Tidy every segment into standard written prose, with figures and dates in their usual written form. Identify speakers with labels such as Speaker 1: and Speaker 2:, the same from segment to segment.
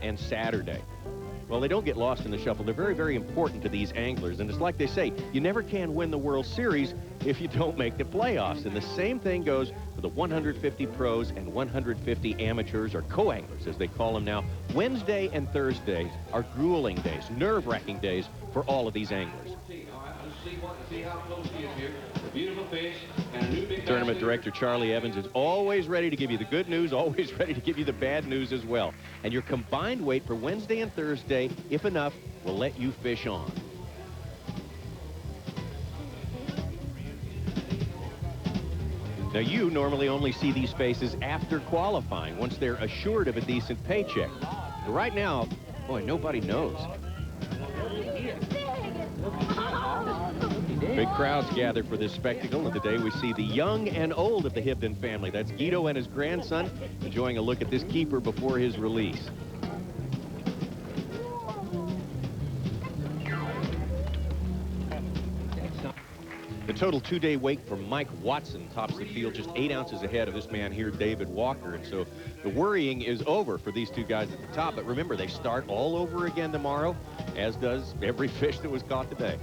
Speaker 1: and Saturday. Well, they don't get lost in the shuffle. They're very, very important to these anglers. And it's like they say, you never can win the World Series if you don't make the playoffs. And the same thing goes for the 150 pros and 150 amateurs, or co-anglers, as they call them now. Wednesday and Thursday are grueling days, nerve-wracking days for all of these anglers. Tournament director Charlie Evans is always ready to give you the good news, always ready to give you the bad news as well. And your combined weight for Wednesday and Thursday, if enough, will let you fish on. Now, you normally only see these faces after qualifying, once they're assured of a decent paycheck. But right now, boy, nobody knows. Big crowds gather for this spectacle, and today we see the young and old of the Hibden family. That's Guido and his grandson enjoying a look at this keeper before his release. The total two-day wait for Mike Watson tops the field just 8 ounces ahead of this man here, David Walker. And so the worrying is over for these two guys at the top. But remember, they start all over again tomorrow, as does every fish that was caught today.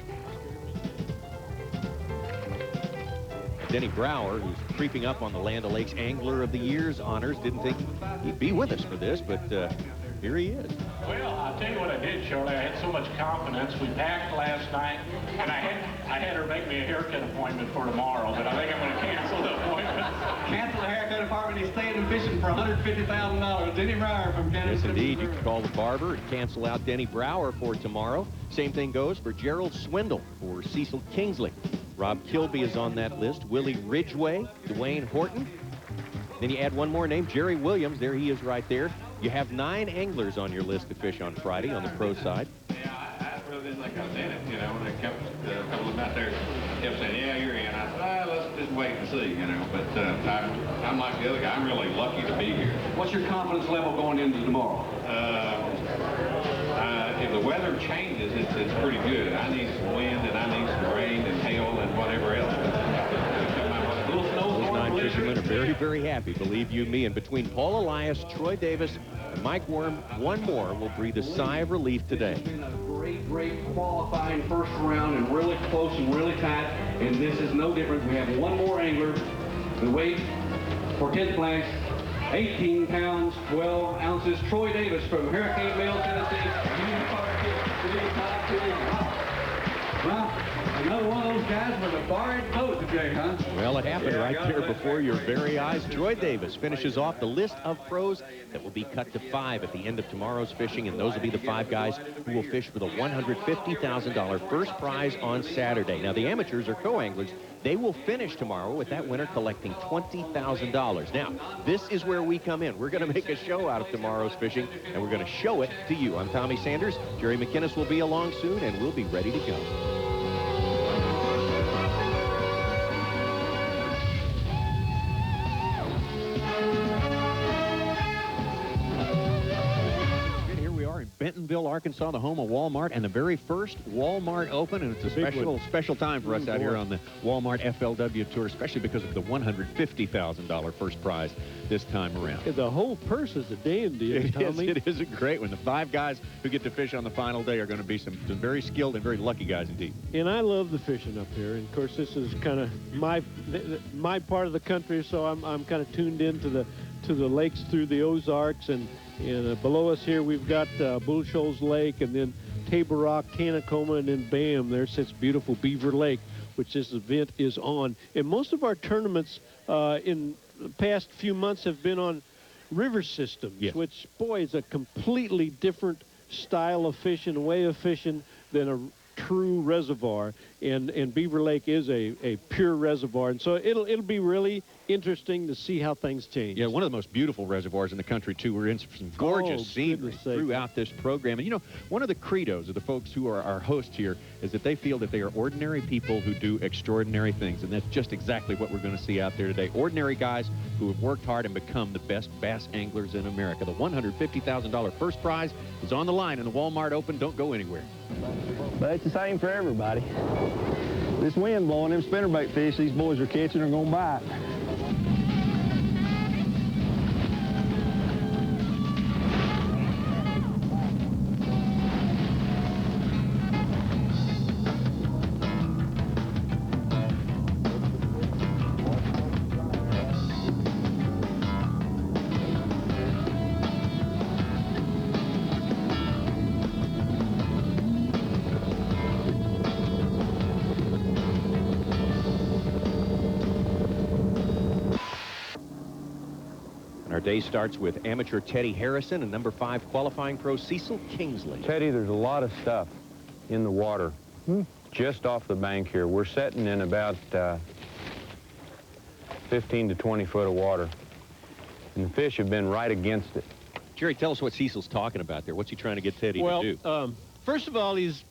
Speaker 1: Denny Brower, who's creeping up on the Land O'Lakes Angler of the Year's honors, didn't think he'd be with us for this, but here he is.
Speaker 2: Well, I'll tell you what I did, Shirley. I had so much confidence. We packed last night, and I had her make me a haircut appointment for tomorrow, but I think I'm going to cancel the appointment.
Speaker 3: Cancel the haircut appointment. He's staying and fishing for $150,000. Denny Brower from Kansas.
Speaker 1: Yes, indeed. You can call the barber and cancel out Denny Brower for tomorrow. Same thing goes for Gerald Swindle, for Cecil Kingsley. Rob Kilby is on that list. Willie Ridgway, Dwayne Horton. Then you add one more name, Jerry Williams. There he is right there. You have 9 anglers on your list to fish on Friday on the pro side.
Speaker 4: Yeah, I really didn't think I was in it, you know, and a couple of them out there kept saying, yeah, you're in. I said, let's just wait and see, you know, but I'm like the other guy. I'm really lucky to be here.
Speaker 3: What's your confidence level going into tomorrow?
Speaker 4: If the weather changes, it's pretty good. I need some wind, and I need some rain and hail and whatever else.
Speaker 1: Those 9 fishermen are very, very happy, believe you me. And between Paul Elias, Troy Davis, and Mike Worm, one more will breathe a sigh of relief today.
Speaker 3: It's been a great qualifying first round, and really close and really tight. And this is no different. We have one more angler. The weight for 10th place, 18 pounds, 12 ounces. Troy Davis from Hurricane Mill, Tennessee. Well, another one of those guys with a barred boat today, huh?
Speaker 1: Well, it happened right there before your very eyes. Troy Davis finishes off the list of pros that will be cut to 5 at the end of tomorrow's fishing, and those will be the 5 guys who will fish for the $150,000 first prize on Saturday. Now, the amateurs or co-anglers, they will finish tomorrow with that winner collecting $20,000. Now, this is where we come in. We're going to make a show out of tomorrow's fishing, and we're going to show it to you. I'm Tommy Sanders. Jerry McInnes will be along soon, and we'll be ready to go. Bentonville, Arkansas, the home of Walmart, and the very first Walmart Open, and it's a special time for us out here on the Walmart FLW Tour, especially because of the $150,000 first prize this time around.
Speaker 5: The whole purse is a dandy, Tommy.
Speaker 1: It is a great one. The 5 guys who get to fish on the final day are going to be some very skilled and very lucky guys indeed.
Speaker 5: And I love the fishing up here, and of course this is kind of my part of the country, so I'm kind of tuned into the lakes through the Ozarks, and below us here we've got Bull Shoals Lake, and then Table Rock, Tanacoma, and then bam, there sits beautiful Beaver Lake, which this event is on. And most of our tournaments in the past few months have been on river systems,
Speaker 1: yes,
Speaker 5: which, boy, is a completely different style of fishing, way of fishing than a true reservoir, and Beaver Lake is a pure reservoir, and so it'll be really interesting to see how things change.
Speaker 1: Yeah, one of the most beautiful reservoirs in the country, too. We're in some gorgeous scenery throughout this program. And, you know, one of the credos of the folks who are our hosts here is that they feel that they are ordinary people who do extraordinary things, and that's just exactly what we're going to see out there today. Ordinary guys who have worked hard and become the best bass anglers in America. The $150,000 first prize is on the line in the Walmart Open. Don't go anywhere.
Speaker 6: But it's the same for everybody. This wind blowing, them spinnerbait fish these boys are catching are going to bite.
Speaker 1: Our day starts with amateur Teddy Harrison and number 5 qualifying pro Cecil Kingsley.
Speaker 7: Teddy, there's a lot of stuff in the water just off the bank here. We're setting in about 15 to 20 foot of water, and the fish have been right against it.
Speaker 1: Jerry, tell us what Cecil's talking about there. What's he trying to get Teddy to do?
Speaker 5: Well, first of all, he's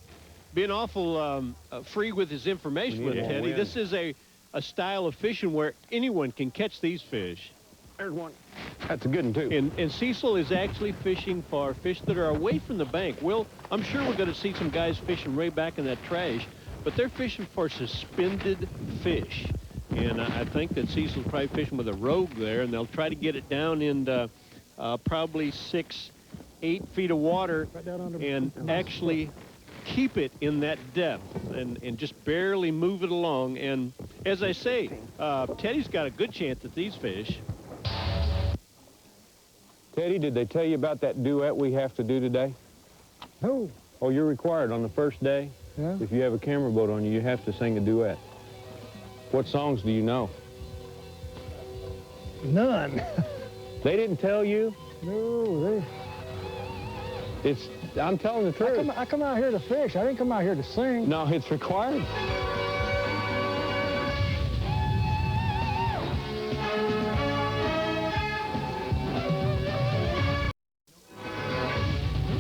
Speaker 5: been awful free with his information with Teddy. This is a style of fishing where anyone can catch these fish.
Speaker 7: There's one. That's a good one, too.
Speaker 5: And Cecil is actually fishing for fish that are away from the bank. Well, I'm sure we're going to see some guys fishing way back in that trash, but they're fishing for suspended fish. And I think that Cecil's probably fishing with a rogue there, and they'll try to get it down in probably 6, 8 feet of water and actually keep it in that depth and just barely move it along. And as I say, Teddy's got a good chance at these fish.
Speaker 7: Teddy, did they tell you about that duet we have to do today?
Speaker 6: No.
Speaker 7: Oh, you're required on the first day.
Speaker 6: Yeah.
Speaker 7: If you have a camera boat on you, you have to sing a duet. What songs do you know?
Speaker 6: None.
Speaker 7: They didn't tell you?
Speaker 6: No,
Speaker 7: I'm telling the truth.
Speaker 6: I come out here to fish. I didn't come out here to sing.
Speaker 7: No, it's required.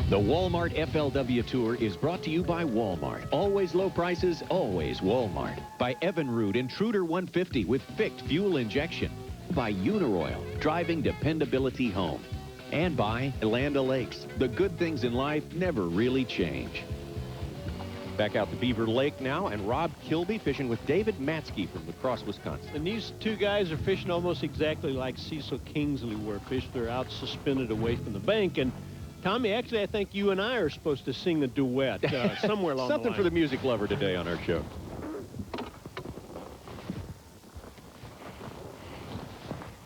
Speaker 1: The Walmart FLW Tour is brought to you by Walmart. Always low prices, always Walmart. By Evinrude Intruder 150 with fixed fuel injection. By Uniroyal, driving dependability home. And by Land O'Lakes. The good things in life never really change. Back out to Beaver Lake now, and Rob Kilby fishing with David Matsky from La Crosse, Wisconsin.
Speaker 5: And these two guys are fishing almost exactly like Cecil Kingsley were fished. They're out suspended away from the bank. And Tommy, actually, I think you and I are supposed to sing a duet somewhere along the line.
Speaker 1: Something for the music lover today on our show.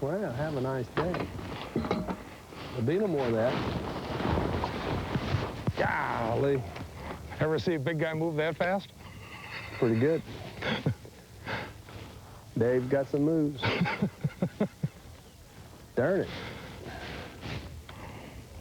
Speaker 6: Well, have a nice day. There'll be no more of that.
Speaker 8: Golly. Ever see a big guy move that fast?
Speaker 6: Pretty good. Dave's got some moves. Darn it.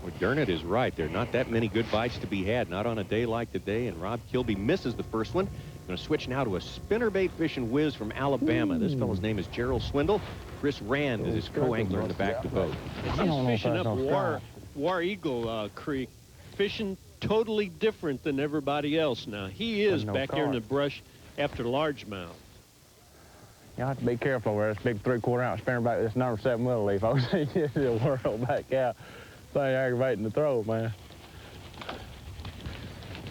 Speaker 1: Well, Gernot is right. There are not that many good bites to be had, not on a day like today, and Rob Kilby misses the first one. Going to switch now to a spinnerbait fishing whiz from Alabama. This fellow's name is Gerald Swindle. Chris Rand is his co-angler in the back of the boat.
Speaker 5: He's fishing up War Eagle Creek, fishing totally different than everybody else now. He is back here in the brush after largemouth.
Speaker 6: You have to be careful where this big 3/4 ounce spinnerbait, this number 7 willow leaf. I was thinking it'll whirl back out. Thing aggravating to throw, man.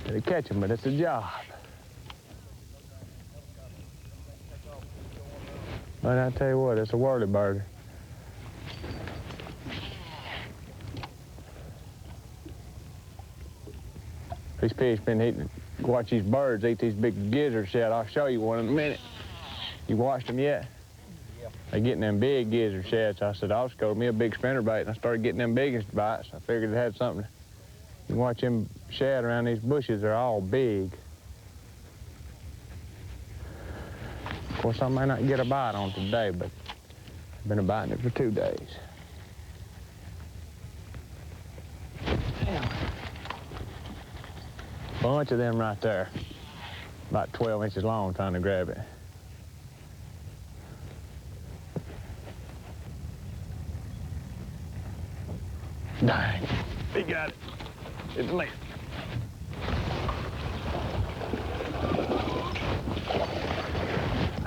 Speaker 6: They catch him, but it's a job. But I tell you what, it's a whirly-birder. These fish been eating. Watch these birds eat these big gizzard shad. I'll show you one in a minute. You watched them yet? They're getting them big gizzard shads. I said, I'll just go to me a big spinnerbait, and I started getting them biggest bites. I figured it had something. You watch them shad around these bushes, they're all big. Of course, I may not get a bite on today, but I've been biting it for 2 days. Damn. Bunch of them right there, about 12 inches long, trying to grab it. Dang, he got it. It's late.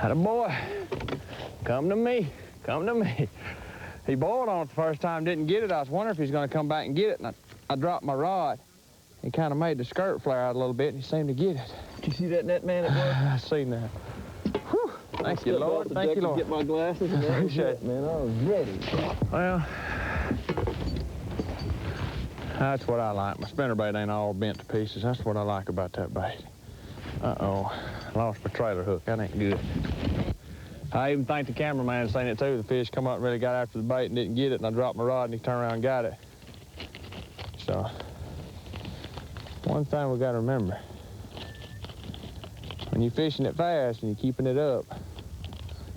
Speaker 6: Atta boy, come to me, come to me. He boiled on it the first time, didn't get it. I was wondering if he's gonna come back and get it, and I dropped my rod. He kind of made the skirt flare out a little bit, and he seemed to get it.
Speaker 9: Did you see that net man at work?
Speaker 6: I seen that. Whew. Thank you, Lord. Thank you, Lord.
Speaker 9: Get my glasses and
Speaker 6: Appreciate it,
Speaker 9: man. I was ready.
Speaker 6: Well, that's what I like. My spinnerbait ain't all bent to pieces. That's what I like about that bait. Uh-oh, lost my trailer hook. That ain't good. I even think the cameraman seen it too. The fish come up and really got after the bait and didn't get it, and I dropped my rod and he turned around and got it. So, one thing we gotta remember, when you're fishing it fast and you're keeping it up,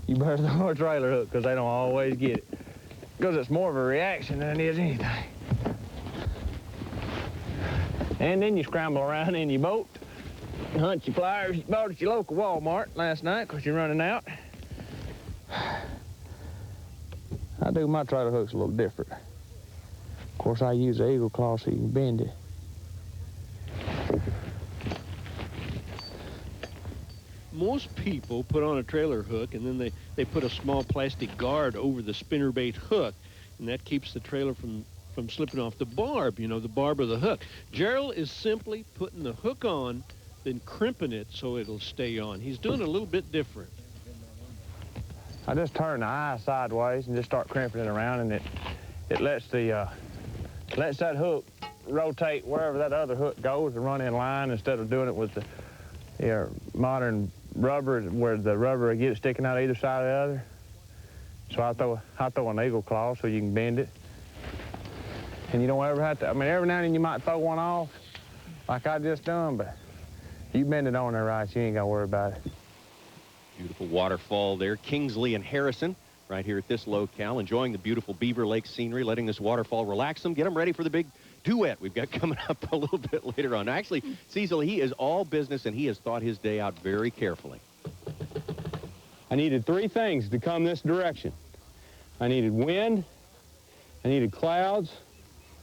Speaker 6: you better throw a trailer hook because they don't always get it. because it's more of a reaction than it is anything. And then you scramble around in your boat, hunt your pliers you bought at your local Walmart last night because you're running out. I do my trailer hooks a little different. Of course, I use the eagle claw so you can bend it.
Speaker 5: Most people put on a trailer hook and then they put a small plastic guard over the spinnerbait hook, and that keeps the trailer from slipping off the barb, you know, the barb of the hook. Gerald is simply putting the hook on, then crimping it so it'll stay on. He's doing it a little bit different.
Speaker 6: I just turn the eye sideways and just start crimping it around, and it lets the lets that hook rotate wherever that other hook goes and run in line instead of doing it with the modern rubber where the rubber gets sticking out either side of the other. So I throw an eagle claw so you can bend it. And you don't ever have to, I mean, every now and then you might throw one off like I just done, but you bend it on there right, you ain't got to worry about it.
Speaker 1: Beautiful waterfall there. Kingsley and Harrison right here at this locale, enjoying the beautiful Beaver Lake scenery, letting this waterfall relax them, get them ready for the big duet we've got coming up a little bit later on. Actually, Cecil, he is all business, and he has thought his day out very carefully.
Speaker 7: I needed three things to come this direction. I needed wind, I needed clouds,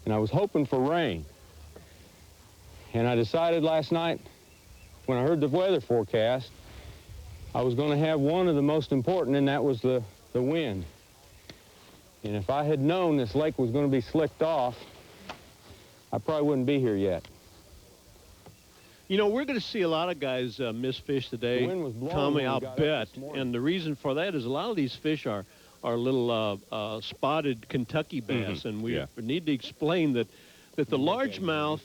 Speaker 7: and I was hoping for rain. And I decided last night, when I heard the weather forecast, I was going to have one of the most important, and that was the wind. And if I had known this lake was going to be slicked off, I probably wouldn't be here yet.
Speaker 5: You know, we're going to see a lot of guys miss fish today, Tommy, I'll bet. And the reason for that is a lot of these fish are little spotted Kentucky bass, and we need to explain that the largemouth,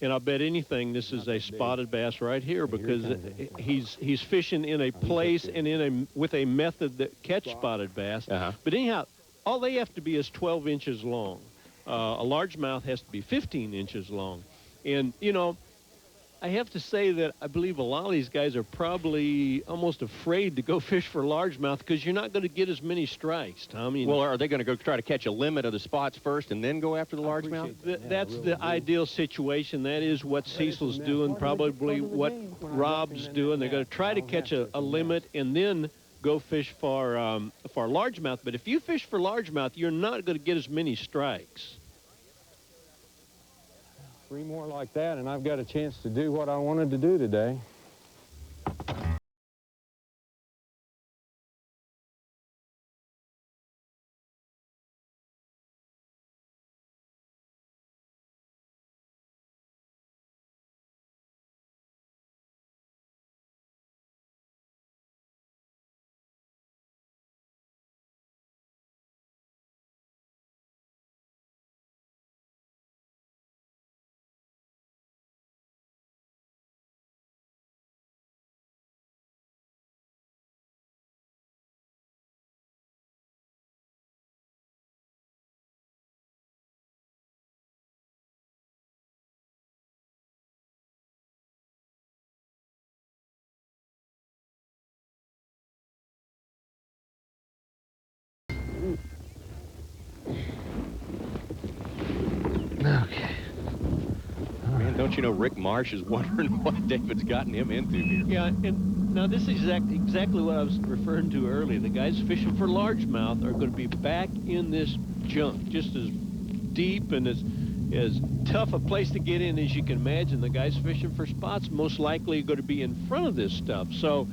Speaker 5: and I'll bet anything this is a spotted bass right here, because he's fishing in a place and with a method that catch spotted bass. But anyhow, all they have to be is 12 inches long. A largemouth has to be 15 inches long. And, you know, I have to say that I believe a lot of these guys are probably almost afraid to go fish for largemouth because you're not going to get as many strikes, Tommy.
Speaker 1: Well, are they going to go try to catch a limit of the spots first and then go after the largemouth?
Speaker 5: That's the ideal situation. That is what Cecil's doing, probably what Rob's doing. They're going to try to catch a limit and then go fish for largemouth. But if you fish for largemouth, you're not going to get as many strikes.
Speaker 7: Three more like that, and I've got a chance to do what I wanted to do today.
Speaker 5: Okay.
Speaker 1: Man, don't you know Rick Marsh is wondering what David's gotten him into here?
Speaker 5: Yeah, and now this is exactly what I was referring to earlier. The guys fishing for largemouth are going to be back in this junk, just as deep and as tough a place to get in as you can imagine. The guys fishing for spots most likely are going to be in front of this stuff. So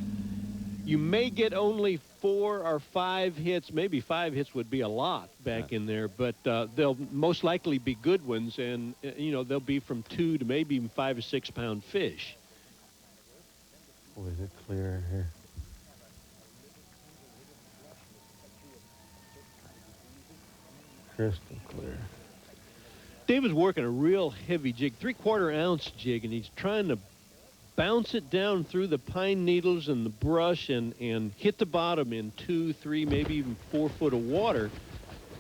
Speaker 5: you may get only 4 or 5 hits, maybe 5 hits would be a lot back in there, but they'll most likely be good ones, and you know, they'll be from 2 to maybe even 5 or 6 pound fish.
Speaker 6: Boy, is it clear here. Crystal clear.
Speaker 5: David's working a real heavy jig, 3/4 ounce jig, and he's trying to bounce it down through the pine needles and the brush and hit the bottom in 2, 3, maybe even 4 foot of water.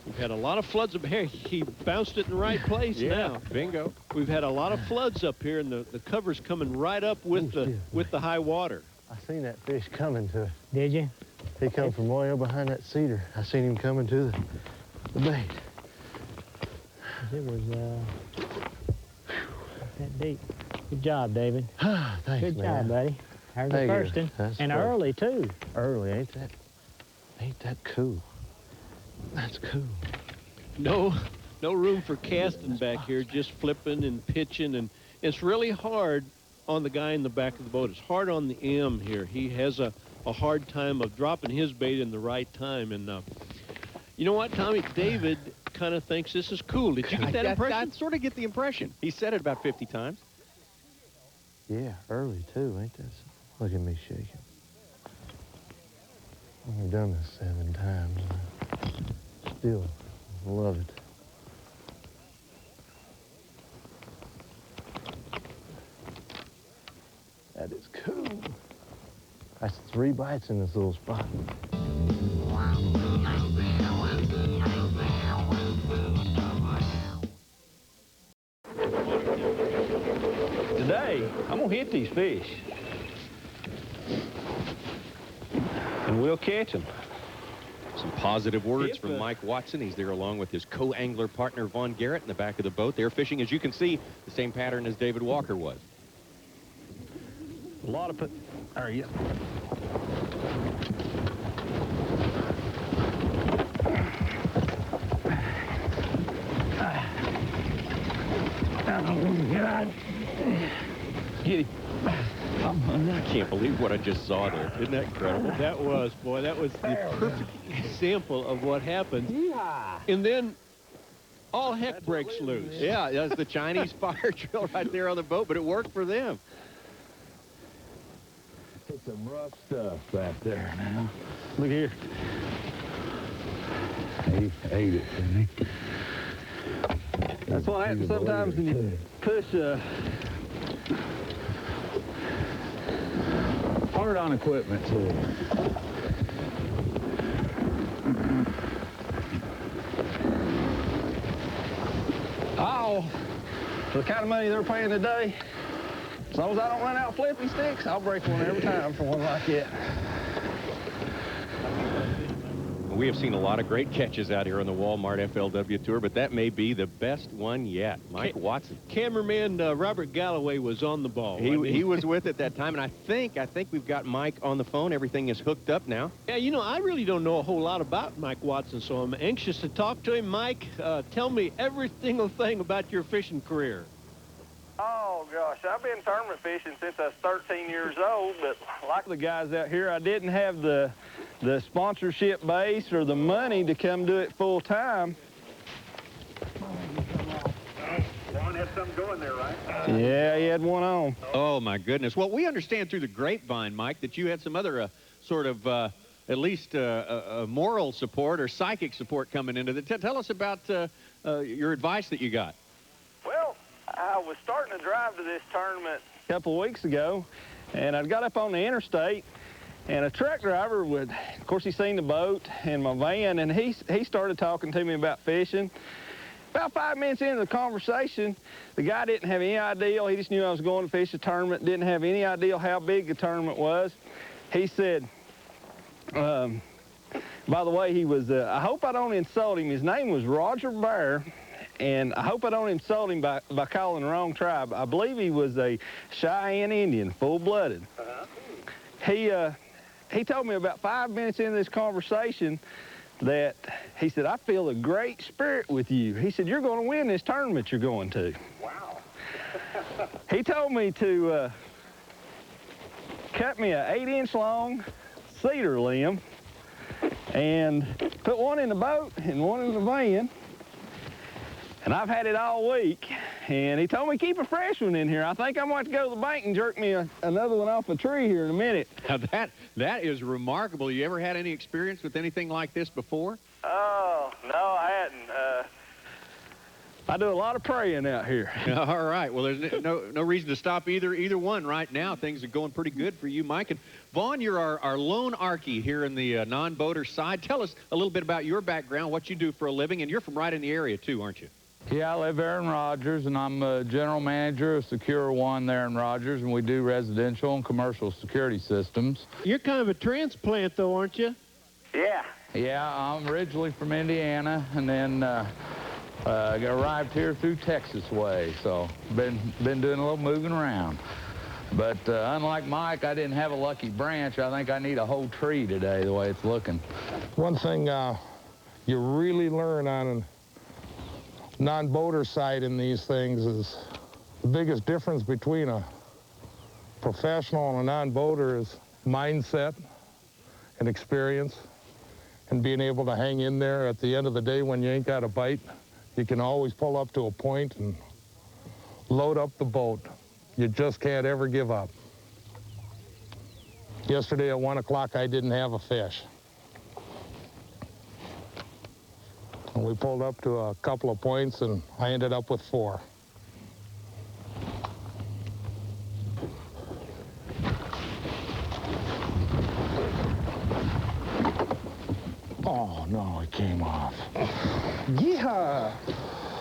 Speaker 5: We've had a lot of floods up here. He bounced it in the right place now.
Speaker 1: Bingo.
Speaker 5: We've had a lot of floods up here, and the cover's coming right up with the high water.
Speaker 6: I seen that fish coming to it.
Speaker 10: Did you? He come from way over behind that cedar. I seen him coming to the bait.
Speaker 11: It was that deep. Good job, David.
Speaker 10: Thanks,
Speaker 11: Good
Speaker 10: man.
Speaker 11: job, buddy. There's the first one. And early, too.
Speaker 10: Early, ain't that cool? That's cool.
Speaker 5: No room for casting back here, just flipping and pitching, and it's really hard on the guy in the back of the boat. It's hard on the M here. He has a hard time of dropping his bait in the right time, and you know what, Tommy? David kind of thinks this is cool. Did you get that impression?
Speaker 1: I sort of get the impression. He said it about 50 times.
Speaker 10: Yeah, early too, ain't this? Look at me shaking. I've done this 7 times. I still love it. That is cool. That's 3 bites in this little spot.
Speaker 6: Today, I'm gonna hit these fish. And we'll catch them.
Speaker 1: Some positive words from Mike Watson. He's there along with his co-angler partner, Vaughn Garrett, in the back of the boat. They're fishing, as you can see, the same pattern as David Walker was.
Speaker 6: A lot of there you go. Oh, God. Get him.
Speaker 1: I can't believe what I just saw there. Isn't that incredible?
Speaker 5: That was the perfect example of what happens. And then all heck breaks loose.
Speaker 1: Yeah, that's the Chinese fire drill right there on the boat, but it worked for them.
Speaker 6: It's some rough stuff back there now. Look here. He ate it, didn't he? That's what happens sometimes when you push hard on equipment. Oh, for the kind of money they're paying today, as long as I don't run out flipping sticks, I'll break one every time for one like that.
Speaker 1: We have seen a lot of great catches out here on the Walmart FLW Tour, but that may be the best one yet. Mike Watson.
Speaker 5: Cameraman Robert Galloway was on the ball.
Speaker 1: He was with at that time, and I think we've got Mike on the phone. Everything is hooked up now.
Speaker 5: Yeah, you know, I really don't know a whole lot about Mike Watson, so I'm anxious to talk to him. Mike, tell me every single thing about your fishing career.
Speaker 12: Oh, gosh, I've been tournament fishing since I was 13 years old, but like
Speaker 6: the guys out here, I didn't have the sponsorship base or the money to come do it full time.
Speaker 12: Ron had something going there, right?
Speaker 6: Yeah, he had one on.
Speaker 1: Oh, my goodness. Well, we understand through the grapevine, Mike, that you had some other sort of at least moral support or psychic support coming into it. Tell us about your advice that you got.
Speaker 12: Well, I was starting to drive to this tournament
Speaker 6: a couple of weeks ago, and I got up on the interstate, and a truck driver would, of course, he seen the boat and my van, and he started talking to me about fishing. About 5 minutes into the conversation, the guy didn't have any idea. He just knew I was going to fish a tournament, didn't have any idea how big the tournament was. He said, by the way, he was, I hope I don't insult him. His name was Roger Bear. And I hope I don't insult him by calling the wrong tribe. I believe he was a Cheyenne Indian, full-blooded. He told me about 5 minutes into this conversation that he said, I feel a great spirit with you. He said, you're going to win this tournament you're going to.
Speaker 12: Wow.
Speaker 6: He told me to cut me an 8-inch long cedar limb and put one in the boat and one in the van. And I've had it all week, and he told me keep a fresh one in here. I think I'm going to go to the bank and jerk me another one off a tree here in a minute.
Speaker 1: Now that is remarkable. You ever had any experience with anything like this before?
Speaker 12: Oh, no, I hadn't.
Speaker 6: I do a lot of praying out here.
Speaker 1: All right. Well, there's no reason to stop either one right now. Things are going pretty good for you, Mike. And Vaughn, you're our lone Archie here in the non-boater side. Tell us a little bit about your background, what you do for a living, and you're from right in the area too, aren't you?
Speaker 13: Yeah, I live there in Rogers, and I'm a general manager of Secure One there in Rogers, and we do residential and commercial security systems.
Speaker 5: You're kind of a transplant, though, aren't you?
Speaker 13: Yeah, I'm originally from Indiana, and then arrived here through Texas way, so been doing a little moving around. But unlike Mike, I didn't have a lucky branch. I think I need a whole tree today, the way it's looking.
Speaker 8: One thing you really learn on a non-boater side in these things is the biggest difference between a professional and a non-boater is mindset and experience, and being able to hang in there at the end of the day when you ain't got a bite. You can always pull up to a point and load up the boat. You just can't ever give up. Yesterday at 1 o'clock, I didn't have a fish. And we pulled up to a couple of points, and I ended up with 4. Oh, no, it came off.
Speaker 9: Yeehaw!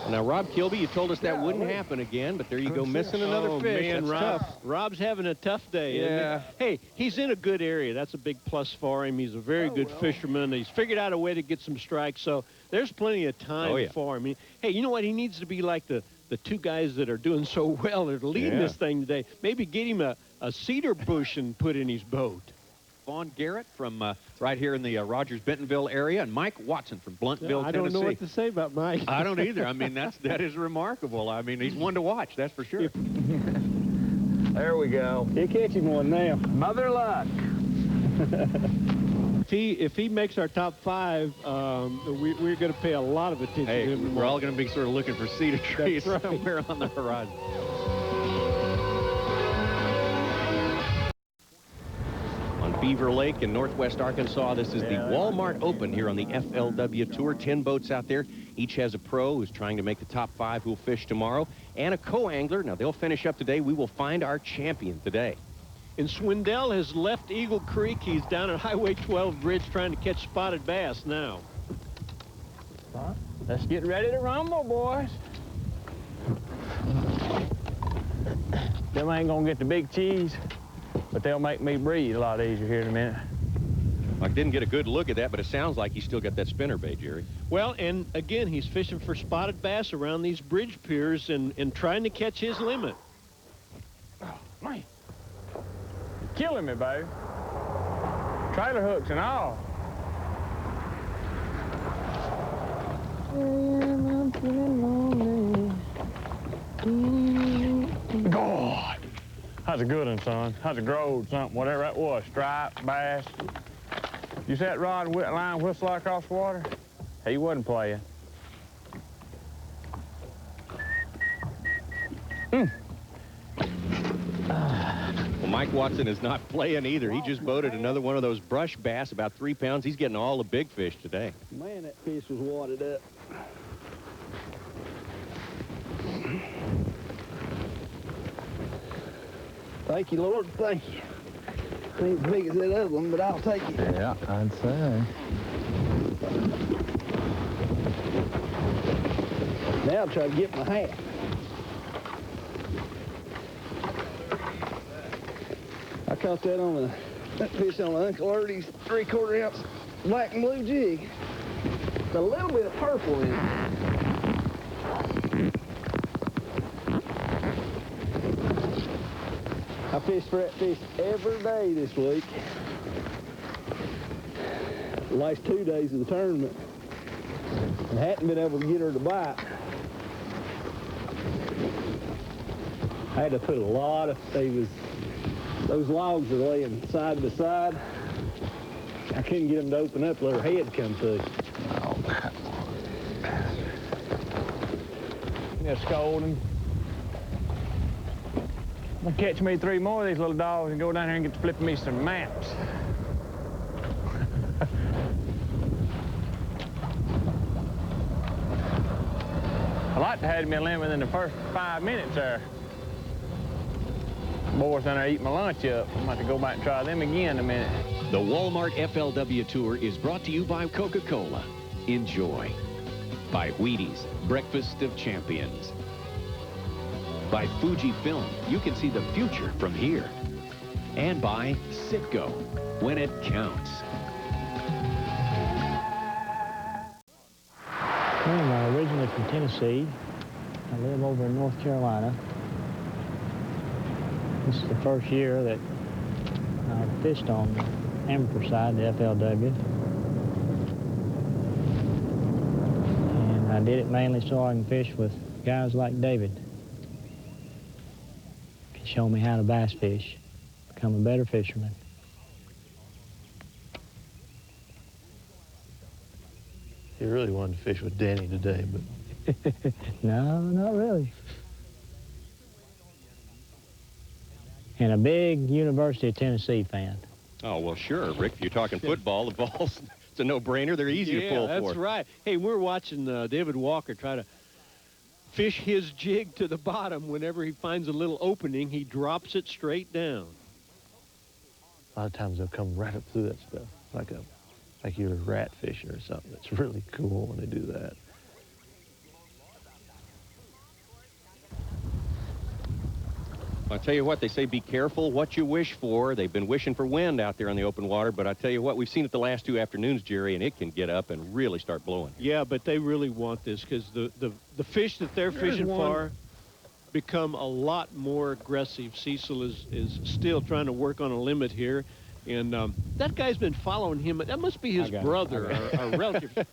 Speaker 1: Now, Rob Kilby, you told us that wouldn't happen again, but there you go, missing another fish.
Speaker 5: Man,
Speaker 1: That's tough.
Speaker 5: Rob's having a tough day.
Speaker 1: Yeah.
Speaker 5: Hey, he's in a good area. That's a big plus for him. He's a very good fisherman. He's figured out a way to get some strikes, so there's plenty of time for him. Hey, you know what? He needs to be like the 2 guys that are doing so well that are leading this thing today. Maybe get him a cedar bush and put in his boat.
Speaker 1: Vaughn Garrett from right here in the Rogers-Bentonville area, and Mike Watson from Bluntville,
Speaker 5: I
Speaker 1: Tennessee.
Speaker 5: don't know what to say about Mike.
Speaker 1: I don't either. I mean, that is remarkable. I mean, he's one to watch, that's for sure.
Speaker 6: There we go.
Speaker 11: He'll catch him one now.
Speaker 6: Mother luck.
Speaker 5: If he makes our top 5, we're going to pay a lot of attention to him.
Speaker 1: We're all going to be sort of looking for cedar trees somewhere on the horizon. On Beaver Lake in northwest Arkansas, this is the Walmart Open here on the FLW Tour. 10 boats out there. Each has a pro who's trying to make the top 5 who'll fish tomorrow, and a co-angler. Now, they'll finish up today. We will find our champion today.
Speaker 5: And Swindell has left Eagle Creek. He's down at Highway 12 Bridge trying to catch spotted bass now.
Speaker 11: Let's get ready to rumble, boys. Them ain't gonna get the big cheese, but they'll make me breathe a lot easier here in a minute.
Speaker 1: I didn't get a good look at that, but it sounds like he's still got that spinner bait, Jerry.
Speaker 5: Well, and again, he's fishing for spotted bass around these bridge piers and trying to catch his limit.
Speaker 11: Oh, man. You're killing me, babe. Trailer hooks and all. God. That's a good one, son. That's a grove, something, whatever that was. Stripe, bass. You see that rod line whistle across the water? He wasn't playing.
Speaker 1: Well, Mike Watson is not playing either. He just boated another one of those brush bass, about 3 pounds. He's getting all the big fish today.
Speaker 9: Man, that fish was wadded up. Thank you, Lord. Thank you. Ain't as big as that other one, but I'll take it.
Speaker 6: Yeah, I'd say.
Speaker 9: Now I'll try to get my hat. I caught that fish on Uncle Ernie's 3/4 ounce black and blue jig. With a little bit of purple in it. I fished for that fish every day this week. The last 2 days of the tournament. And hadn't been able to get her to bite. I had to put a lot of, those logs are laying side by side. I couldn't get them to open up, let her head come through.
Speaker 6: Oh,
Speaker 11: Just scold him. I'm gonna catch me 3 more of these little dogs and go down here and get to flipping me some maps. I like to have me a limit within the first 5 minutes there. Boys down there eating my lunch up. I'm about to go back and try them again in a minute.
Speaker 14: The Walmart FLW Tour is brought to you by Coca-Cola. Enjoy. By Wheaties, Breakfast of Champions. By Fujifilm, you can see the future from here. And by Citgo, when it counts.
Speaker 9: Tennessee. I live over in North Carolina. This is the first year that I fished on the amateur side, the FLW. And I did it mainly so I can fish with guys like David. Can show me how to bass fish, become a better fisherman.
Speaker 10: You really wanted to fish with Danny today, but...
Speaker 9: No, not really. And a big University of Tennessee fan.
Speaker 1: Oh, well, sure, Rick. If you're talking football, the ball's it's a no-brainer. They're easy to pull for.
Speaker 5: Yeah, that's right. Hey, we're watching David Walker try to fish his jig to the bottom. Whenever he finds a little opening, he drops it straight down.
Speaker 10: A lot of times they'll come right up through that stuff, like you're rat fishing or something. It's really cool when they do that.
Speaker 1: I'll tell you what, they say be careful what you wish for. They've been wishing for wind out there on the open water, but I tell you what, we've seen it the last 2 afternoons, Jerry, and it can get up and really start blowing.
Speaker 5: Yeah, but they really want this because the fish that they're fishing for become a lot more aggressive. Cecil is still trying to work on a limit here. And that guy's been following him. That must be his brother or relative.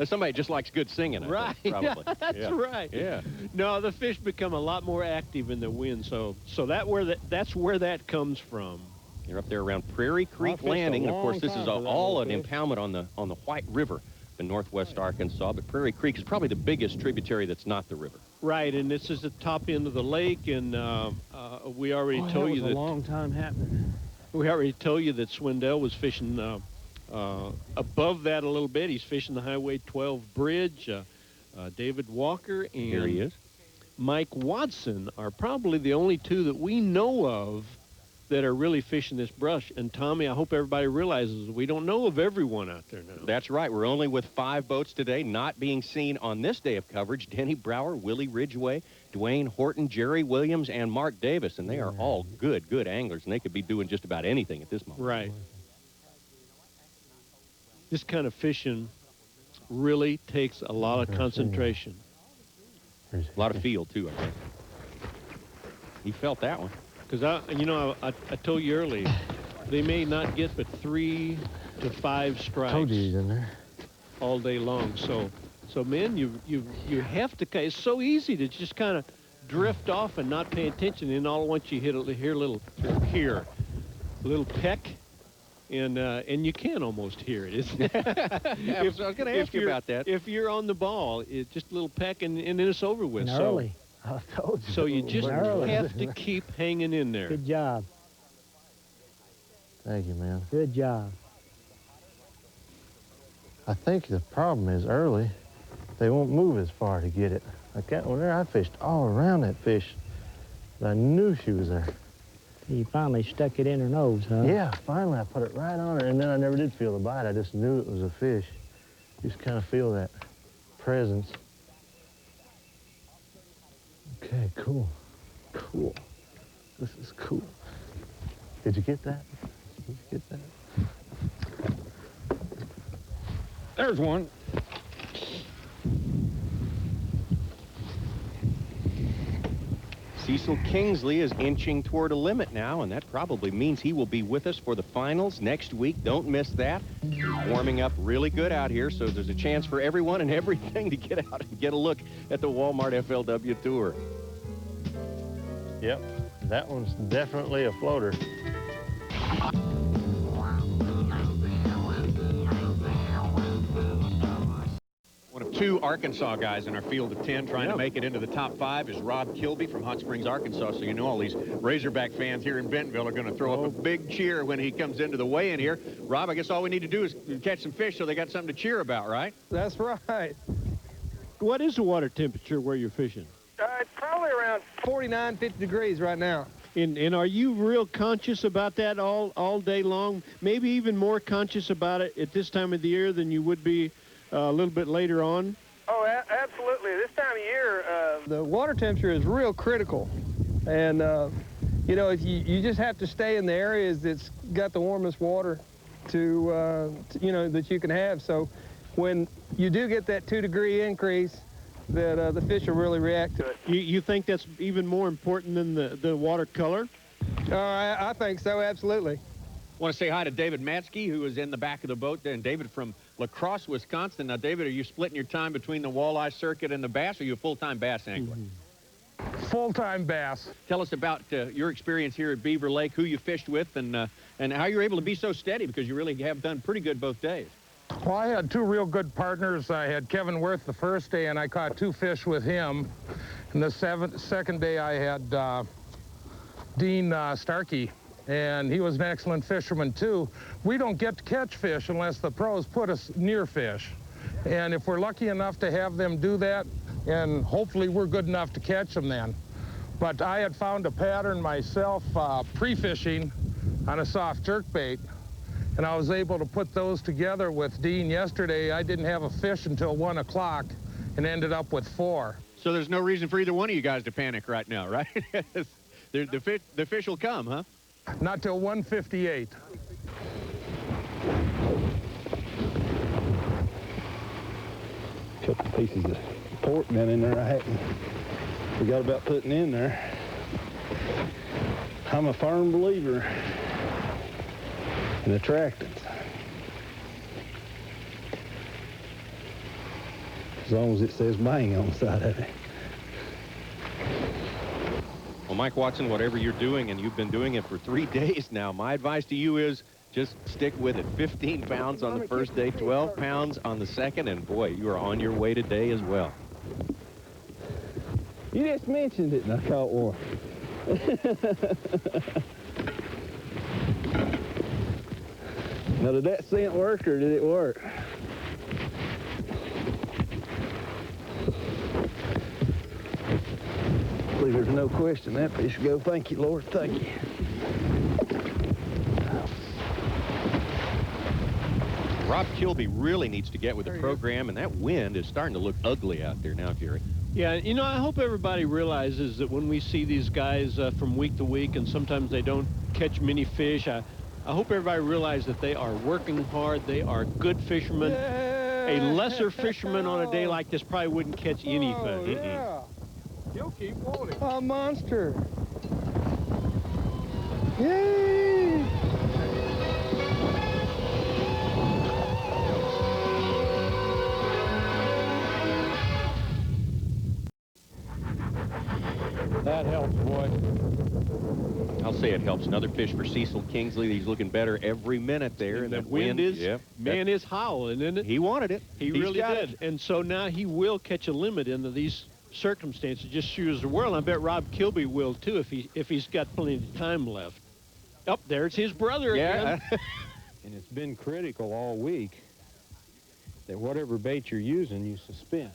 Speaker 1: Somebody just likes good singing, I think, probably.
Speaker 5: Yeah, that's right.
Speaker 1: Yeah.
Speaker 5: No, the fish become a lot more active in the wind, so that's where that comes from.
Speaker 1: You're up there around Prairie Creek Landing, and of course this is all an impoundment on the White River in northwest Arkansas. But Prairie Creek is probably the biggest tributary that's not the river.
Speaker 5: Right, and this is the top end of the lake, and we already told you that.
Speaker 10: That was a long time happening.
Speaker 5: We already told you that Swindell was fishing above that a little bit. He's fishing the Highway 12 bridge. David Walker and
Speaker 1: here he is.
Speaker 5: Mike Watson are probably the only two that we know of that are really fishing this brush. And Tommy, I hope everybody realizes we don't know of everyone out there now.
Speaker 1: That's right. We're only with 5 boats today, not being seen on this day of coverage. Denny Brower, Willie Ridgway, Dwayne Horton, Jerry Williams, and Mark Davis. And they are all good anglers, and they could be doing just about anything at this moment.
Speaker 5: Right. This kind of fishing really takes a lot of concentration.
Speaker 1: A lot of feel, too, I think. He felt that one.
Speaker 5: Because, I told you earlier, they may not get but 3 to 5 strikes.
Speaker 10: Told you he's in there.
Speaker 5: All day long. So man, you have to. It's so easy to just kind of drift off and not pay attention, and all at once you hear a little peck, and you can almost hear it. Isn't it?
Speaker 1: I was going to ask you about that.
Speaker 5: If you're on the ball, it's just a little peck, and then it's over with.
Speaker 9: And early.
Speaker 10: I told you.
Speaker 5: So you just have to keep hanging in there.
Speaker 9: Good job.
Speaker 10: Thank you, man.
Speaker 9: Good job.
Speaker 10: I think the problem is early, they won't move as far to get it. Like that one there, I fished all around that fish. I knew she was there.
Speaker 9: You finally stuck it in her nose, huh?
Speaker 10: Yeah, finally I put it right on her, and then I never did feel the bite. I just knew it was a fish. You just kind of feel that presence. Okay, cool. Cool. This is cool. Did you get that? Did you get that?
Speaker 11: There's one.
Speaker 1: Cecil Kingsley is inching toward a limit now, and that probably means he will be with us for the finals next week. Don't miss that. Warming up really good out here, so there's a chance for everyone and everything to get out and get a look at the Walmart FLW Tour.
Speaker 10: Yep, that one's definitely a floater.
Speaker 1: One of 2 Arkansas guys in our field of 10 trying to make it into the top 5 is Rob Kilby from Hot Springs, Arkansas. So you know all these Razorback fans here in Bentonville are going to throw up a big cheer when he comes into the weigh-in here. Rob, I guess all we need to do is catch some fish so they got something to cheer about, right?
Speaker 5: That's right. What is the water temperature where you're fishing?
Speaker 12: It's probably around
Speaker 15: 49, 50 degrees right now.
Speaker 5: And are you real conscious about that all day long? Maybe even more conscious about it at this time of the year than you would be a little bit later on?
Speaker 12: Oh, absolutely. This time of year...
Speaker 15: The water temperature is real critical. And, if you just have to stay in the areas that's got the warmest water that you can have. So when you do get that 2-degree increase, that the fish will really react to it.
Speaker 5: You think that's even more important than the watercolor?
Speaker 15: I think so, absolutely.
Speaker 1: I want to say hi to David Matsky, who is in the back of the boat there, and David from La Crosse, Wisconsin. Now, David, are you splitting your time between the walleye circuit and the bass, or are you a full-time bass angler?
Speaker 8: Full-time bass.
Speaker 1: Tell us about your experience here at Beaver Lake, who you fished with, and how you're able to be so steady, because you really have done pretty good both days.
Speaker 8: Well, I had two real good partners. I had Kevin Worth the first day, and I caught 2 fish with him. And the second day, I had Dean Starkey, and he was an excellent fisherman, too. We don't get to catch fish unless the pros put us near fish. And if we're lucky enough to have them do that, and hopefully we're good enough to catch them then. But I had found a pattern myself pre-fishing on a soft jerkbait, and I was able to put those together with Dean yesterday. I didn't have a fish until 1 o'clock and ended up with 4.
Speaker 1: So there's no reason for either one of you guys to panic right now, right? the fish will come, huh?
Speaker 8: Not till 1:58.
Speaker 9: Couple pieces of pork down in there I hadn't forgot about putting in there. I'm a firm believer in attractants. As long as it says bang on the side of it.
Speaker 1: Well, Mike Watson, whatever you're doing, and you've been doing it for 3 days now, my advice to you is just stick with it. 15 pounds on the first day, 12 pounds on the second, and boy, you are on your way today as well.
Speaker 9: You just mentioned it and I caught one. Now, did that scent work or did it work? I believe there's no question that fish should go. Thank you, Lord. Thank you.
Speaker 1: Rob Kilby really needs to get with the program, and that wind is starting to look ugly out there now, Jerry.
Speaker 5: Yeah, you know, I hope everybody realizes that when we see these guys from week to week, and sometimes they don't catch many fish, I hope everybody realizes that they are working hard. They are good fishermen. A lesser fisherman on a day like this probably wouldn't catch anything.
Speaker 15: Oh, yeah.
Speaker 8: You'll keep wanting.
Speaker 15: A monster. Yay!
Speaker 5: That helps, boy.
Speaker 1: I'll say it helps. Another fish for Cecil Kingsley. He's looking better every minute there.
Speaker 5: And that wind is,
Speaker 1: yep,
Speaker 5: man, is howling, isn't it?
Speaker 1: He wanted it.
Speaker 5: He really did. And so now he will catch a limit into these circumstances, just sure as the world. I bet Rob Kilby will, too, if he's got plenty of time left. Up there, it's his brother again.
Speaker 7: And it's been critical all week that whatever bait you're using, you suspend.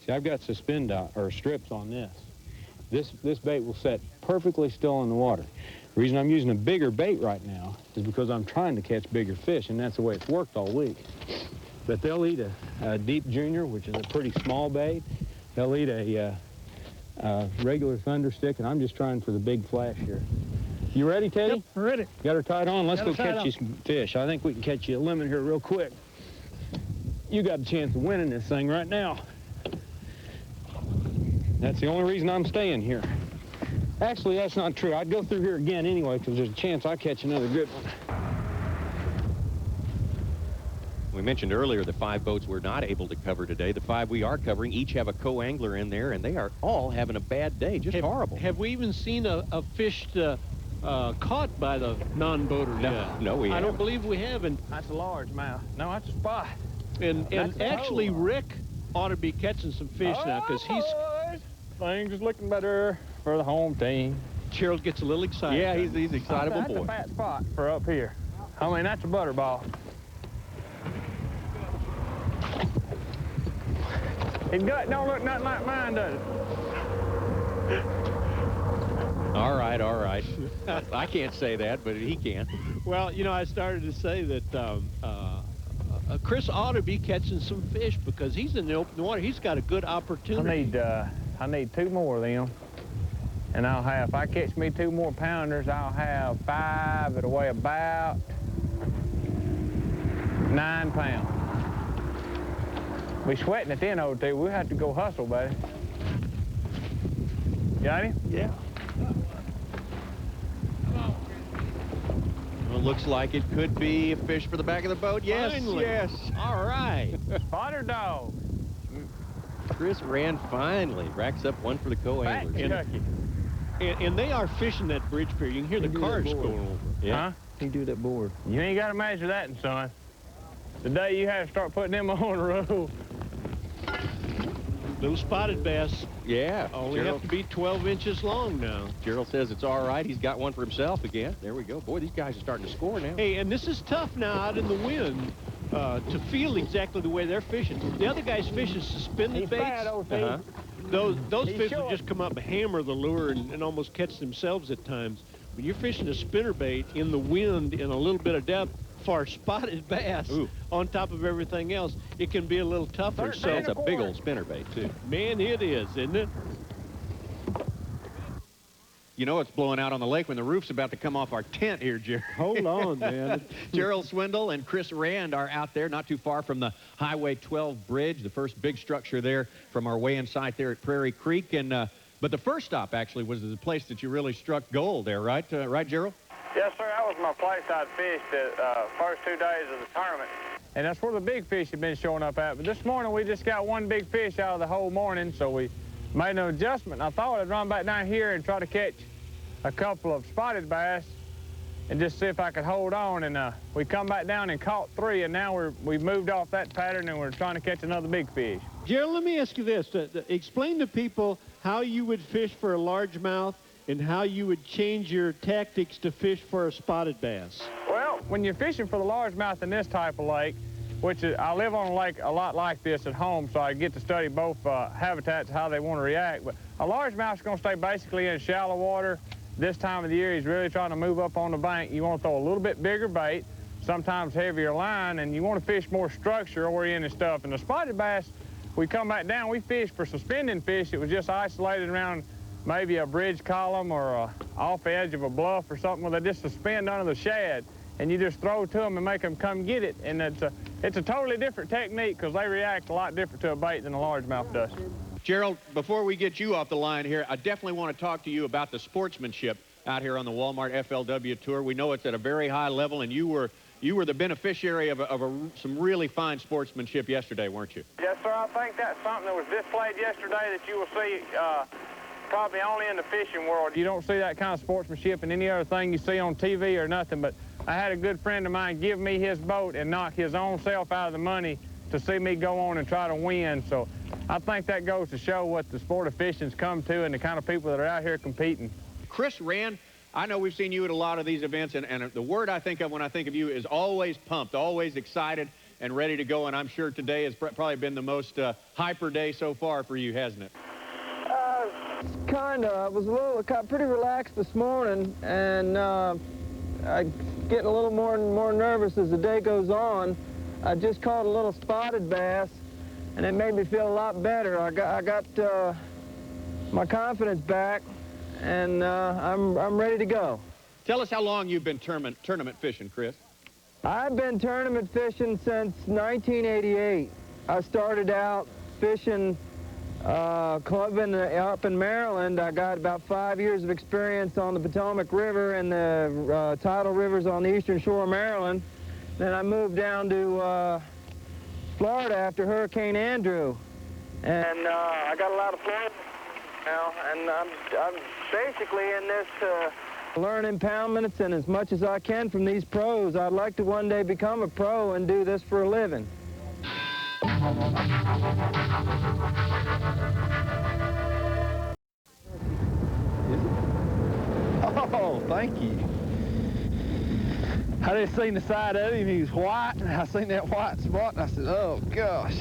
Speaker 7: See, I've got suspend or strips on this. This bait will set perfectly still in the water. The reason I'm using a bigger bait right now is because I'm trying to catch bigger fish, and that's the way it's worked all week. But they'll eat a deep junior, which is a pretty small bait. They'll eat a regular thunder stick, and I'm just trying for the big flash here. You ready, Teddy?
Speaker 5: Yep, ready.
Speaker 7: Got her tied on? Let's go catch you some fish. I think we can catch you a limit here real quick. You got a chance of winning this thing right now. That's the only reason I'm staying here. Actually, that's not true. I'd go through here again anyway, because there's a chance I catch another good one.
Speaker 1: We mentioned earlier the 5 boats we're not able to cover today. The 5 we are covering each have a co-angler in there, and they are all having a bad day, just horrible.
Speaker 5: Have we even seen a fish caught by the non-boaters yet?
Speaker 1: No, we haven't.
Speaker 5: I don't believe we haven't.
Speaker 11: That's a largemouth. No, that's a spot.
Speaker 5: And actually, Rick ought to be catching some fish now, because he's...
Speaker 11: Things is looking better for the home team.
Speaker 5: Gerald gets a little excited.
Speaker 1: Yeah, he's an excitable
Speaker 11: That's
Speaker 1: boy.
Speaker 11: a fat spot for up here. I mean, that's a butterball. His gut don't look nothing like mine, does it?
Speaker 1: All right, all right. I can't say that, but he can.
Speaker 5: Well, you know, I started to say that Chris ought to be catching some fish because he's in the open water. He's got a good opportunity.
Speaker 11: I need 2 more of them, and I'll have, if I catch me 2 more pounders, I'll have 5 that'll weigh about 9 pounds. We sweating at the end of it, we'll have to go hustle, buddy. Got him?
Speaker 5: Yeah.
Speaker 1: Well, looks like it could be a fish for the back of the boat. Yes,
Speaker 5: Finally.
Speaker 1: yes. All right.
Speaker 11: Spotted dog.
Speaker 1: Chris Rand finally racks up one for the co-anglers.
Speaker 5: And they are fishing that bridge pier. You can hear the cars going over.
Speaker 1: Yeah.
Speaker 11: Huh?
Speaker 15: He do that board.
Speaker 11: You ain't got to measure that, son. The day you have to start putting them on the road.
Speaker 5: Those spotted bass
Speaker 1: Yeah.
Speaker 5: only have to be 12 inches long now.
Speaker 1: Gerald says it's all right. He's got one for himself again. There we go. Boy, these guys are starting to score now.
Speaker 5: Hey, and this is tough now out in the wind to feel exactly the way they're fishing. The other guys fishing suspended baits.
Speaker 11: Bad, old thing.
Speaker 5: Those
Speaker 11: He's
Speaker 5: fish will
Speaker 11: short.
Speaker 5: just come up and hammer the lure and almost catch themselves at times. When you're fishing a spinnerbait in the wind in a little bit of depth for spotted bass on top of everything else, it can be a little tougher. So
Speaker 1: That's a big old spinnerbait, too.
Speaker 5: man, it is, isn't it?
Speaker 1: You know it's blowing out on the lake when the roof's about to come off our tent here, Gerald.
Speaker 5: Hold on, man.
Speaker 1: Gerald Swindle and Chris Rand are out there not too far from the Highway 12 bridge, the first big structure there from our weigh-in site there at Prairie Creek. And but the first stop actually was the place that you really struck gold there, right? Right, Gerald?
Speaker 12: Yes, sir. That was my place I'd fished the first 2 days of the tournament.
Speaker 11: And that's where the big fish have been showing up at. But this morning, we just got one big fish out of the whole morning, so we made an adjustment. I thought I'd run back down here and try to catch a couple of spotted bass and just see if I could hold on. And we come back down and caught 3, and now we've moved off that pattern, and we're trying to catch another big fish.
Speaker 5: Gerald, let me ask you this. Explain to people how you would fish for a largemouth and how you would change your tactics to fish for a spotted bass.
Speaker 11: Well, when you're fishing for the largemouth in this type of lake, which is, I live on a lake a lot like this at home, so I get to study both habitats, how they want to react. But a largemouth's going to stay basically in shallow water. This time of the year, he's really trying to move up on the bank. You want to throw a little bit bigger bait, sometimes heavier line, and you want to fish more structure-oriented stuff. And the spotted bass, we come back down, we fish for suspending fish. It was just isolated around maybe a bridge column or a off edge of a bluff or something where they just suspend under the shad, and you just throw to them and make them come get it. And it's a totally different technique because they react a lot different to a bait than a largemouth does.
Speaker 1: Gerald, before we get you off the line here, I definitely want to talk to you about the sportsmanship out here on the Walmart FLW Tour. We know it's at a very high level, and you were the beneficiary of some really fine sportsmanship yesterday, weren't you?
Speaker 12: Yes, sir. I think that's something that was displayed yesterday that you will see probably only in the fishing world.
Speaker 11: You don't see that kind of sportsmanship in any other thing you see on TV or nothing, but I had a good friend of mine give me his boat and knock his own self out of the money to see me go on and try to win. So I think that goes to show what the sport of fishing's come to and the kind of people that are out here competing.
Speaker 1: Chris Rand, I know we've seen you at a lot of these events, and the word I think of when I think of you is always pumped, always excited and ready to go, and I'm sure today has probably been the most hyper day so far for you, hasn't it?
Speaker 15: Kind of. I was pretty relaxed this morning, and I'm getting a little more and more nervous as the day goes on. I just caught a little spotted bass, and it made me feel a lot better. I got my confidence back, and I'm ready to go.
Speaker 1: Tell us how long you've been tournament fishing, Chris.
Speaker 15: I've been tournament fishing since 1988. I started out fishing clubbing up in Maryland. I got about 5 years of experience on the Potomac River and the tidal rivers on the eastern shore of Maryland. Then I moved down to Florida after Hurricane Andrew. And I got a lot of Florida now, and I'm basically in this learn impoundments and as much as I can from these pros. I'd like to one day become a pro and do this for a living.
Speaker 9: Oh, thank you. I just seen the side of him. He was white, and I seen that white spot, and I said, oh, gosh.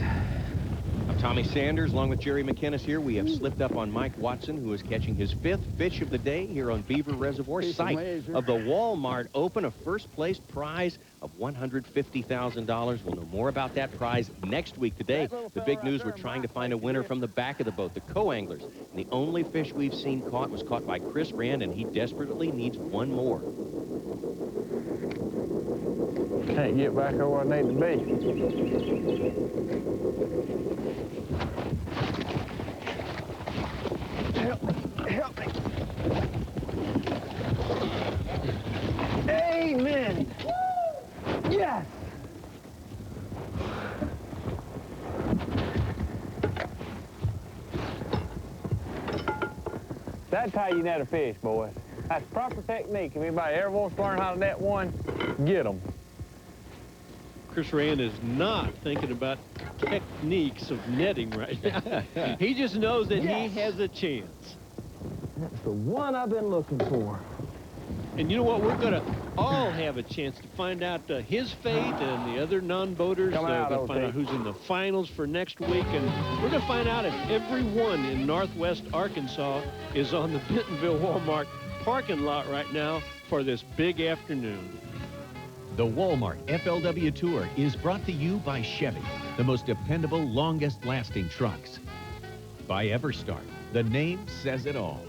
Speaker 1: I'm Tommy Sanders, along with Jerry McInnes here. We have slipped up on Mike Watson, who is catching his 5th fish of the day here on Beaver Reservoir, site of the Walmart Open, a first-place prize of $150,000. We'll know more about that prize next week. Today, the big news, we're trying to find a winner from the back of the boat, the co-anglers. And the only fish we've seen caught was caught by Chris Rand, and he desperately needs one more.
Speaker 11: Can't get back where I need to be. That's how you net a fish, boys. That's proper technique. If anybody ever wants to learn how to net one, get them.
Speaker 5: Chris Rand is not thinking about techniques of netting right now. He just knows that he has a chance.
Speaker 15: That's the one I've been looking for.
Speaker 5: And you know what? We're going to all have a chance to find out his fate and the other non-boaters. They're going to find out who's in the finals for next week. And we're going to find out if everyone in Northwest Arkansas is on the Bentonville Walmart parking lot right now for this big afternoon.
Speaker 1: The Walmart FLW Tour is brought to you by Chevy, the most dependable, longest-lasting trucks. By Everstart, the name says it all.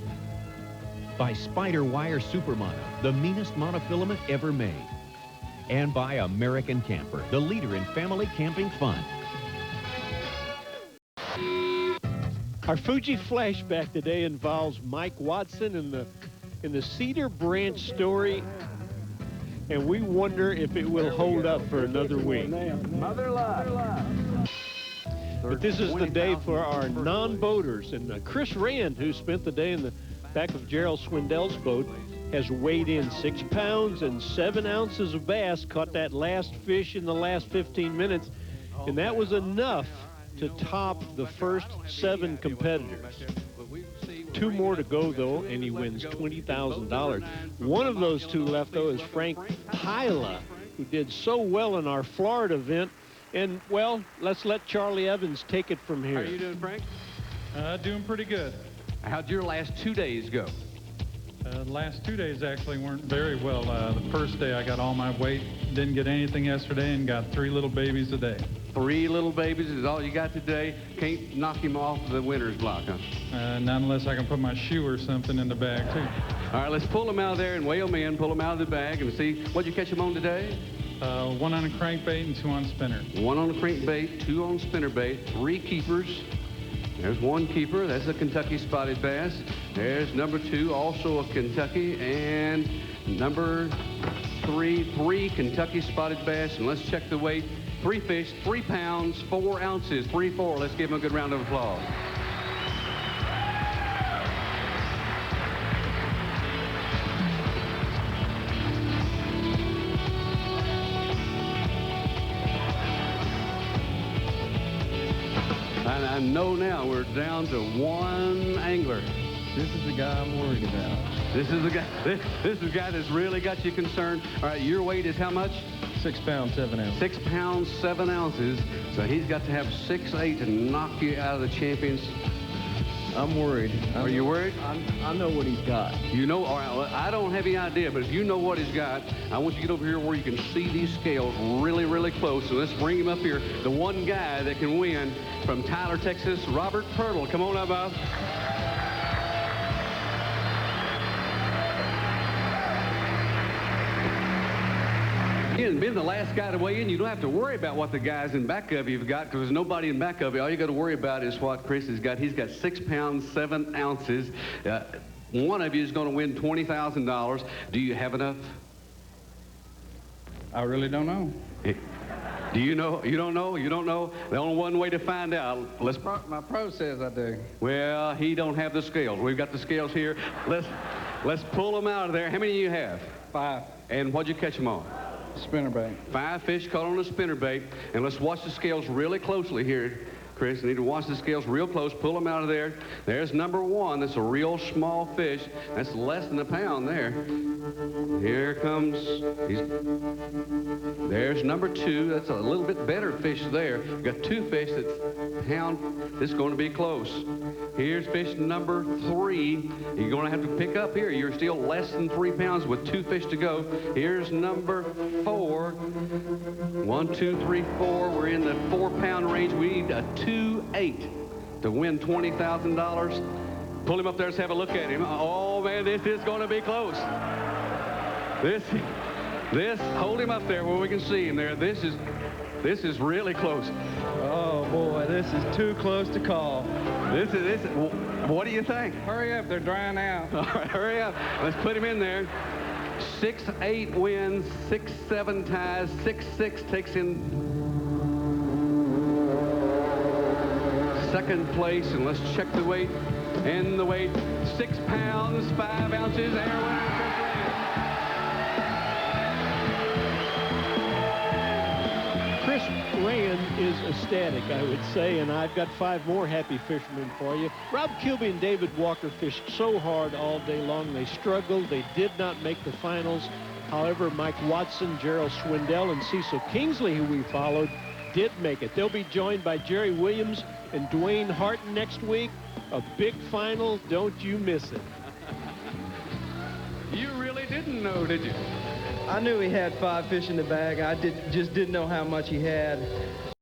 Speaker 1: By Spider Wire Supermono, the meanest monofilament ever made. And by American Camper, the leader in family camping fun.
Speaker 5: Our Fuji flashback today involves Mike Watson in the Cedar Branch story, and we wonder if it will hold up for another week.
Speaker 15: Mother luck.
Speaker 5: But this is the day for our non-boaters, and Chris Rand, who spent the day in the back of Gerald Swindell's boat, has weighed in 6 pounds and 7 ounces of bass, caught that last fish in the last 15 minutes, and that was enough to top the first 7 competitors. 2 more to go, though, and he wins $20,000. One of those 2 left, though, is Frank Hyla, who did so well in our Florida event. And, well, let's let Charlie Evans take it from here.
Speaker 3: How are you doing, Frank?
Speaker 16: Doing pretty good.
Speaker 3: How'd your last 2 days go?
Speaker 16: The last 2 days actually weren't very well. The first day I got all my weight, didn't get anything yesterday, and got 3 little babies a day.
Speaker 3: 3 little babies is all you got today? Can't knock him off the winner's block, huh?
Speaker 16: Not unless I can put my shoe or something in the bag, too.
Speaker 3: All right, let's pull them out of there and weigh them in, pull them out of the bag, and see, what'd you catch them on today?
Speaker 16: 1 on a crankbait and 2 on spinner.
Speaker 3: 1 on a crankbait, 2 on spinnerbait, 3 keepers. There's 1 keeper. That's a Kentucky spotted bass. There's number 2, also a Kentucky, and number 3 Kentucky spotted bass. And let's check the weight. 3 fish, 3 pounds, 4 ounces, 3-4. Let's give him a good round of applause. And I know now we're down to 1 angler.
Speaker 9: This is the guy I'm worried about.
Speaker 3: This is the guy. This is the guy that's really got you concerned. All right, your weight is how much?
Speaker 9: 6 pounds, 7 ounces.
Speaker 3: 6 pounds, 7 ounces. So he's got to have 6'8" to knock you out of the champions.
Speaker 9: I'm worried.
Speaker 3: Are you worried?
Speaker 9: I know what he's got.
Speaker 3: You know, all right, well, I don't have any idea, but if you know what he's got, I want you to get over here where you can see these scales really, really close. So let's bring him up here. The one guy that can win from Tyler, Texas, Robert Pirtle. Come on up, Bob. Being the last guy to weigh in, you don't have to worry about what the guys in back of you have got, because there's nobody in back of you. All you got to worry about is what Chris has got. He's got 6 pounds, 7 ounces. One of you is going to win $20,000. Do you have enough?
Speaker 16: I really don't know.
Speaker 3: Do you know? You don't know? You don't know? The only one way to find out.
Speaker 16: My pro says I do.
Speaker 3: Well, he don't have the scales. We've got the scales here. Let's pull them out of there. How many do you have?
Speaker 16: 5.
Speaker 3: And what'd you catch them on?
Speaker 16: Spinnerbait.
Speaker 3: 5 fish caught on a spinnerbait. And let's watch the scales really closely here, Chris. You need to watch the scales real close. Pull them out of there. There's number 1. That's a real small fish. That's less than a pound there. Here comes, there's number 2. That's a little bit better fish there. We've got 2 fish that's pound. This is going to be close. Here's fish number 3. You're going to have to pick up here. You're still less than 3 pounds with 2 fish to go. Here's number 4. 1, 2, 3, 4. We're in the 4-pound range. We need a 2.8 to win $20,000. Pull him up there. Let's have a look at him. Oh, man, this is going to be close. This, hold him up there where we can see him there. This is really close.
Speaker 9: Oh, boy, this is too close to call.
Speaker 3: This is, what do you think?
Speaker 16: Hurry up, they're drying out.
Speaker 3: All right, hurry up. Let's put him in there. 6'8" wins, 6'7" ties, 6'6" takes in second place, and let's check the weight. And the weight, 6 pounds, 5 ounces, air winner, Chris Rand.
Speaker 5: Chris Rand is ecstatic, I would say, and I've got 5 more happy fishermen for you. Rob Kilby and David Walker fished so hard all day long. They struggled. They did not make the finals. However, Mike Watson, Gerald Swindell, and Cecil Kingsley, who we followed, did make it. They'll be joined by Jerry Williams and Dwayne Harton next week. A big final. Don't you miss it.
Speaker 3: You really didn't know, did you?
Speaker 15: I knew he had 5 fish in the bag. I just didn't know how much he had.